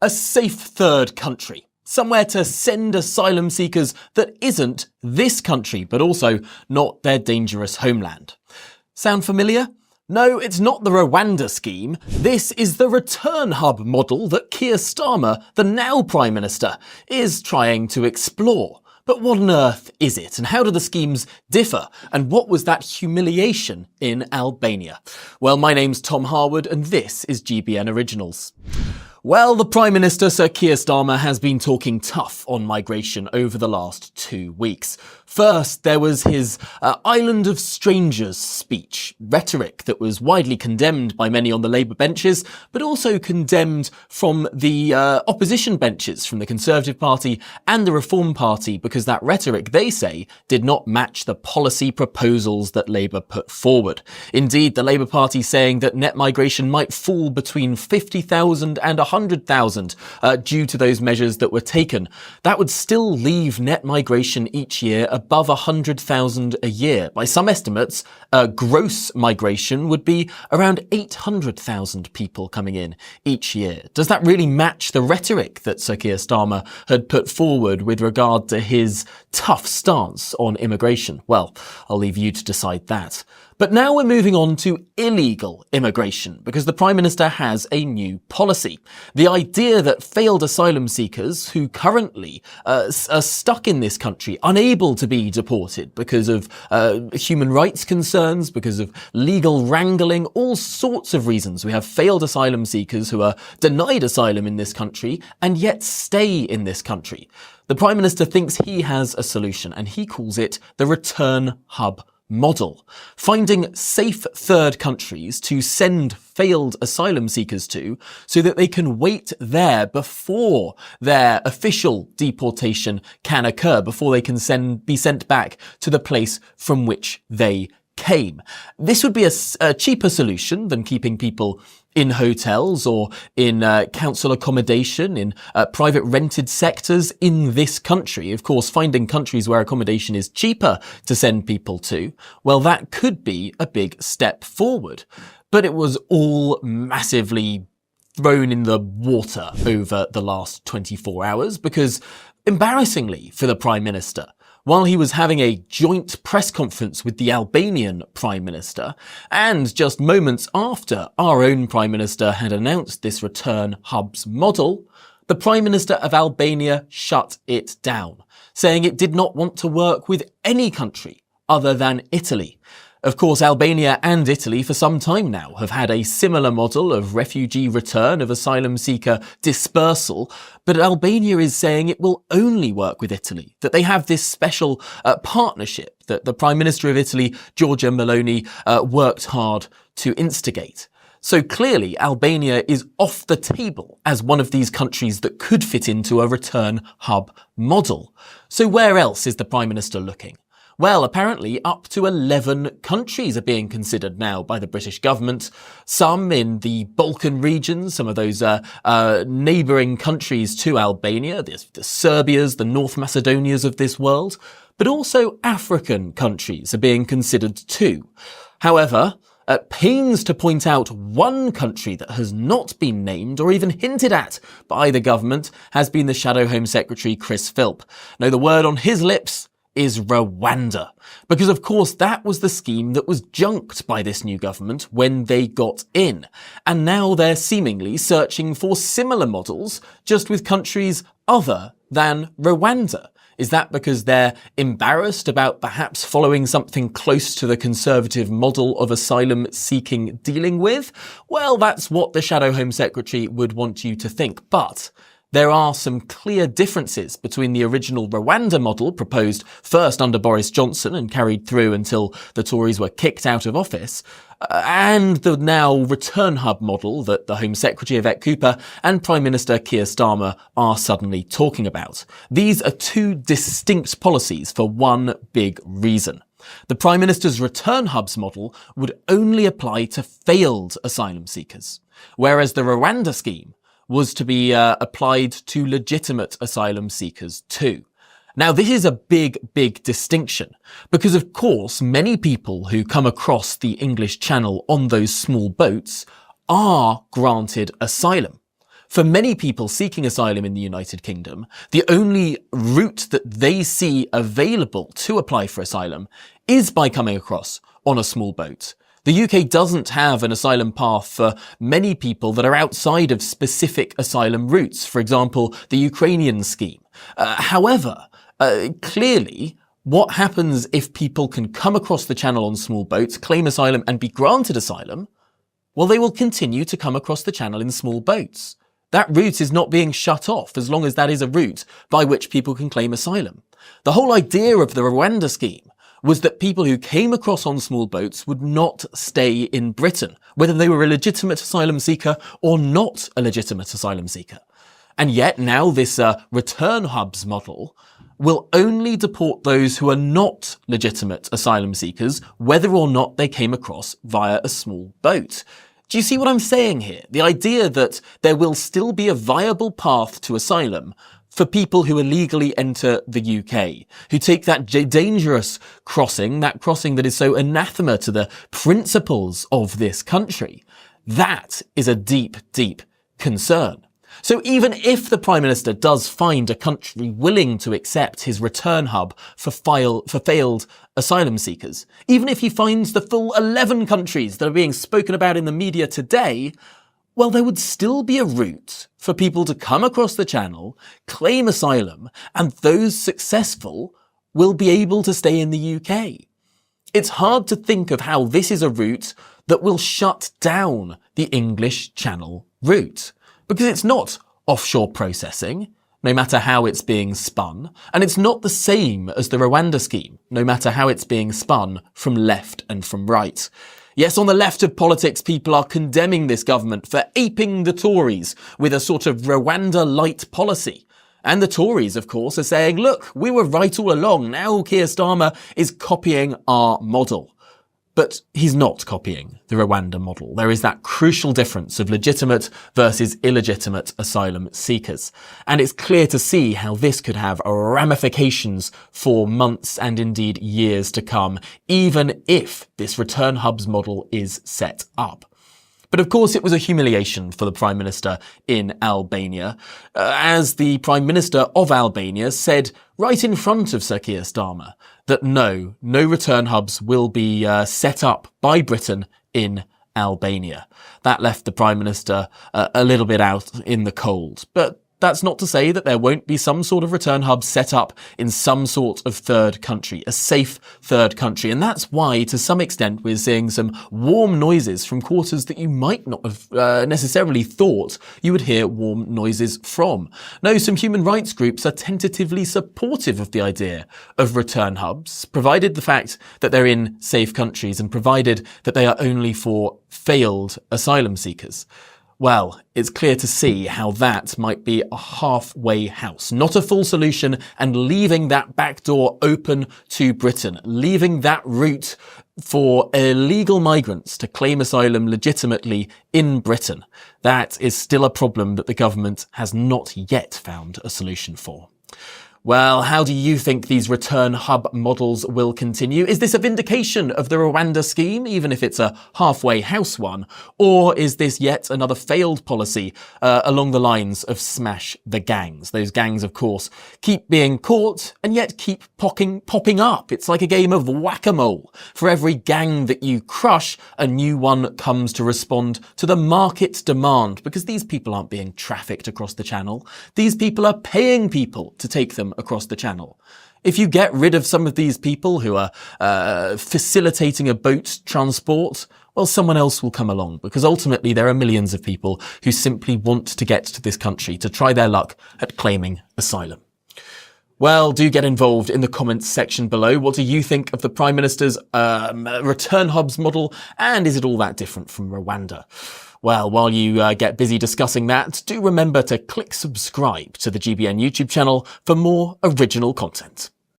A safe third country. Somewhere to send asylum seekers that isn't this country, but also not their dangerous homeland. Sound familiar? No, it's not the Rwanda scheme. This is the return hub model that Keir Starmer, the now Prime Minister, is trying to explore. But what on earth is it, and how do the schemes differ, and what was that humiliation in Albania? Well, my name's Tom Harwood, and this is GBN Originals. Well, the Prime Minister, Sir Keir Starmer, has been talking tough on migration over the last 2 weeks. First, there was his Island of Strangers speech, rhetoric that was widely condemned by many on the Labour benches, but also condemned from the opposition benches, from the Conservative Party and the Reform Party, because that rhetoric, they say, did not match the policy proposals that Labour put forward. Indeed, the Labour Party saying that net migration might fall between 50,000 and 100,000 due to those measures that were taken. That would still leave net migration each year above 100,000 a year. By some estimates, gross migration would be around 800,000 people coming in each year. Does that really match the rhetoric that Sir Keir Starmer had put forward with regard to his tough stance on immigration? Well, I'll leave you to decide that. But now we're moving on to illegal immigration, because the Prime Minister has a new policy. The idea that failed asylum seekers who currently are stuck in this country, unable to be deported because of human rights concerns, because of legal wrangling, all sorts of reasons. We have failed asylum seekers who are denied asylum in this country and yet stay in this country. The Prime Minister thinks he has a solution, and he calls it the return hub model, finding safe third countries to send failed asylum seekers to so that they can wait there before their official deportation can occur, before they can be sent back to the place from which they came. This would be a cheaper solution than keeping people in hotels or in council accommodation, in private rented sectors in this country. Of course, finding countries where accommodation is cheaper to send people to, well, that could be a big step forward. But it was all massively thrown in the water over the last 24 hours because, embarrassingly for the Prime Minister, while he was having a joint press conference with the Albanian Prime Minister, and just moments after our own Prime Minister had announced this return hubs model, the Prime Minister of Albania shut it down, saying it did not want to work with any country other than Italy. Of course, Albania and Italy for some time now have had a similar model of refugee return, of asylum seeker dispersal, but Albania is saying it will only work with Italy, that they have this special partnership that the Prime Minister of Italy, Giorgia Meloni, worked hard to instigate. So clearly, Albania is off the table as one of these countries that could fit into a return hub model. So where else is the Prime Minister looking? Well, apparently up to 11 countries are being considered now by the British government. Some in the Balkan region, some of those neighbouring countries to Albania, the Serbias, the North Macedonias of this world, but also African countries are being considered too. However, at pains to point out one country that has not been named or even hinted at by the government has been the Shadow Home Secretary Chris Philp. Now, the word on his lips is Rwanda, because of course that was the scheme that was junked by this new government when they got in, and now they're seemingly searching for similar models just with countries other than Rwanda. Is that because they're embarrassed about perhaps following something close to the Conservative model of asylum seeking dealing with? Well, that's what the Shadow Home Secretary would want you to think, but there are some clear differences between the original Rwanda model proposed first under Boris Johnson and carried through until the Tories were kicked out of office, and the now return hub model that the Home Secretary Yvette Cooper and Prime Minister Keir Starmer are suddenly talking about. These are two distinct policies for one big reason. The Prime Minister's return hubs model would only apply to failed asylum seekers, whereas the Rwanda scheme was to be applied to legitimate asylum seekers too. Now, this is a big distinction because, of course, many people who come across the English Channel on those small boats are granted asylum. For many people seeking asylum in the United Kingdom, the only route that they see available to apply for asylum is by coming across on a small boat. The UK doesn't have an asylum path for many people that are outside of specific asylum routes, for example, the Ukrainian scheme. However, clearly, what happens if people can come across the channel on small boats, claim asylum and be granted asylum? Well, they will continue to come across the channel in small boats. That route is not being shut off as long as that is a route by which people can claim asylum. The whole idea of the Rwanda scheme was that people who came across on small boats would not stay in Britain, whether they were a legitimate asylum seeker or not a legitimate asylum seeker. And yet now this return hubs model will only deport those who are not legitimate asylum seekers, whether or not they came across via a small boat. Do you see what I'm saying here? The idea that there will still be a viable path to asylum for people who illegally enter the UK, who take that dangerous crossing, that crossing that is so anathema to the principles of this country. That is a deep, deep concern. So even if the Prime Minister does find a country willing to accept his return hub for failed asylum seekers, even if he finds the full 11 countries that are being spoken about in the media today, well, there would still be a route for people to come across the channel, claim asylum, and those successful will be able to stay in the UK. It's hard to think of how this is a route that will shut down the English Channel route, because it's not offshore processing, no matter how it's being spun, and it's not the same as the Rwanda scheme, no matter how it's being spun from left and from right. Yes, on the left of politics, people are condemning this government for aping the Tories with a sort of Rwanda-light policy. And the Tories, of course, are saying, look, we were right all along. Now Keir Starmer is copying our model. But he's not copying the Rwanda model. There is that crucial difference of legitimate versus illegitimate asylum seekers. And it's clear to see how this could have ramifications for months and indeed years to come, even if this return hubs model is set up. But of course, it was a humiliation for the Prime Minister in Albania, as the Prime Minister of Albania said right in front of Sir Keir Starmer that no return hubs will be set up by Britain in Albania. That left the Prime Minister a little bit out in the cold. But that's not to say that there won't be some sort of return hub set up in some sort of third country, a safe third country. And that's why, to some extent, we're seeing some warm noises from quarters that you might not have necessarily thought you would hear warm noises from. No, some human rights groups are tentatively supportive of the idea of return hubs, provided the fact that they're in safe countries and provided that they are only for failed asylum seekers. Well, it's clear to see how that might be a halfway house, not a full solution, and leaving that back door open to Britain, leaving that route for illegal migrants to claim asylum legitimately in Britain. That is still a problem that the government has not yet found a solution for. Well, how do you think these return hub models will continue? Is this a vindication of the Rwanda scheme, even if it's a halfway house one? Or is this yet another failed policy along the lines of smash the gangs? Those gangs, of course, keep being caught and yet keep popping up. It's like a game of whack-a-mole. For every gang that you crush, a new one comes to respond to the market demand, because these people aren't being trafficked across the channel. These people are paying people to take them across the channel. If you get rid of some of these people who are facilitating a boat transport, well, someone else will come along, because ultimately there are millions of people who simply want to get to this country to try their luck at claiming asylum. Well, do get involved in the comments section below. What do you think of the Prime Minister's return hubs model, and is it all that different from Rwanda? Well, while you get busy discussing that, do remember to click subscribe to the GBN YouTube channel for more original content.